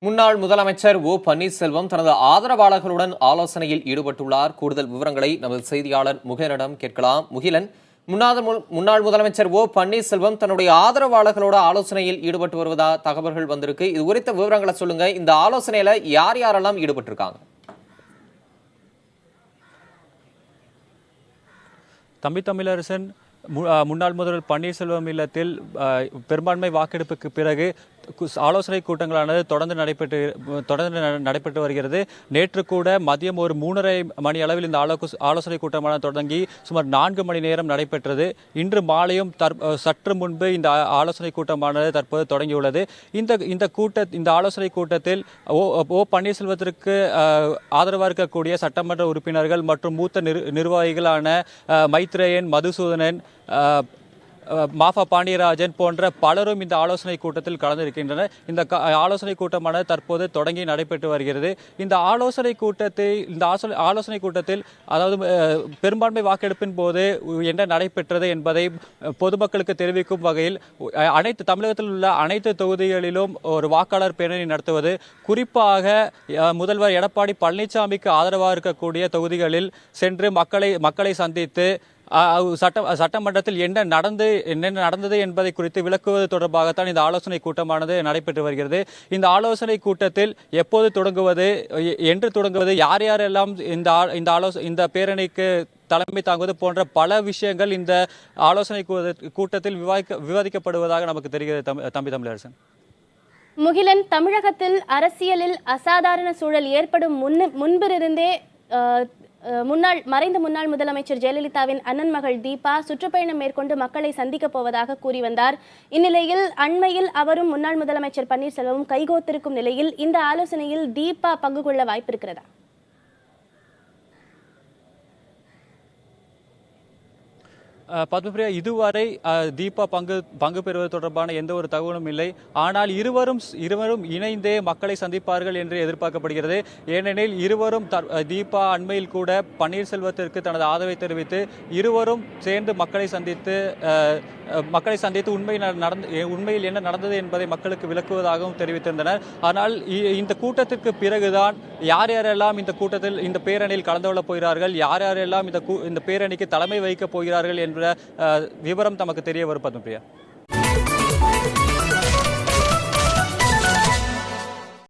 முன்னாள் முதலமைச்சர் ஓ பன்னீர்செல்வம் தனது ஆதரவாளர்களுடன் ஆலோசனையில் ஈடுபட்டுள்ளார். கூடுதல் விவரங்களை நமது செய்தியாளர் முகிலனிடம் கேட்கலாம். முகிலன், முன்னாள் முதலமைச்சர் ஓ பன்னீர்செல்வம் தன்னுடைய ஆதரவாளர்களோட ஆலோசனையில் ஈடுபட்டு வருவதா தகவல்கள் வந்திருக்கு. இது குறித்த விவரங்களை சொல்லுங்க. இந்த ஆலோசனையில யார் யாரெல்லாம் ஈடுபட்டு இருக்காங்க? தமிழரசன் முன்னாள் முதல்வர் பன்னீர்செல்வம் இல்லத்தில் பெரும்பான்மை வாக்கெடுப்புக்கு பிறகு ஆலோசனை கூட்டங்களானது தொடர்ந்து நடைபெற்று வருகிறது. நேற்று கூட மதியம் ஒரு 3:30 மணி அளவில் இந்த ஆலோசனை கூட்டமானது தொடங்கி சுமார் 4 மணி நேரம் நடைபெற்றது. இன்று மாலையும் சற்று முன்பு இந்த ஆலோசனை கூட்டமானது தற்போது தொடங்கியுள்ளது. இந்த ஆலோசனை கூட்டத்தில் ஓ பன்னீர்செல்வத்திற்கு ஆதரவாக இருக்கக்கூடிய சட்டமன்ற உறுப்பினர்கள் மற்றும் மூத்த நிர்வாகிகளான மைத்ரேயன், மதுசூதனன், மாஃபா பாண்டியராஜன் போன்ற பலரும் இந்த ஆலோசனை கூட்டத்தில் கலந்திருக்கின்றனர். இந்த ஆலோசனை கூட்டமானது தற்போது தொடங்கி நடைபெற்று வருகிறது. இந்த ஆலோசனை கூட்டத்தில் அதாவது பெரும்பான்மை வாக்கெடுப்பின் போது என்ன நடைபெற்றது என்பதை பொதுமக்களுக்கு தெரிவிக்கும் வகையில் தமிழகத்தில் உள்ள அனைத்து தொகுதிகளிலும் ஒரு வாக்காளர் பேரணி நடத்துவது, குறிப்பாக முதல்வர் எடப்பாடி பழனிசாமிக்கு ஆதரவாக இருக்கக்கூடிய தொகுதிகளில் சென்று மக்களை சந்தித்து சட்டமன்றத்தில் என்ன நடந்தது என்பதை குறித்து விளக்குவது தொடர்பாகத்தான் இந்த ஆலோசனை கூட்டமானது நடைபெற்று வருகிறது. இந்த ஆலோசனை கூட்டத்தில் எப்போது தொடங்குவது, என்று தொடங்குவது, யாரெல்லாம் இந்த பேரணிக்கு தலைமை தாங்குவது போன்ற பல விஷயங்கள் இந்த ஆலோசனை கூட்டத்தில் விவாதிக்கப்படுவதாக நமக்கு தெரிகிறது. தமிழரசன். முகிலன், தமிழகத்தில் அரசியலில் அசாதாரண சூழல் ஏற்படும் முன்பிருந்தே மறைந்த முன்னாள் முதலமைச்சர் ஜெயலலிதாவின் அண்ணன் மகள் தீபா சுற்றுப்பயணம் மேற்கொண்டு மக்களை சந்திக்கப் போவதாக கூறி வந்தார். இந்நிலையில் அண்மையில் அவரும் முன்னாள் முதலமைச்சர் பன்னீர்செல்வமும் கைகோத்திருக்கும் நிலையில் இந்த ஆலோசனையில் தீபா பங்கு கொள்ள வாய்ப்பிருக்கிறதா? பத்மபிரியா, இதுவரை தீபா பங்கு பெறுவது தொடர்பான எந்த ஒரு தகவலும் இல்லை. ஆனால் இருவரும் இணைந்தே மக்களை சந்திப்பார்கள் என்று எதிர்பார்க்கப்படுகிறது. ஏனெனில் தீபா அண்மையில் கூட பன்னீர்செல்வத்திற்கு தனது ஆதரவை தெரிவித்து இருவரும் சேர்ந்து மக்களை சந்தித்து உண்மையில் என்ன நடந்தது என்பதை மக்களுக்கு விளக்குவதாகவும் தெரிவித்திருந்தனர். ஆனால் இந்த கூட்டத்திற்கு பிறகுதான் யாரெல்லாம் இந்த பேரணியில் கலந்து கொள்ளப் போகிறார்கள், யாரெல்லாம் இந்த பேரணிக்கு தலைமை வகிக்கப் போகிறார்கள் என்ற விவரம் நமக்கு தெரிய வரும். பத்மபிரியா.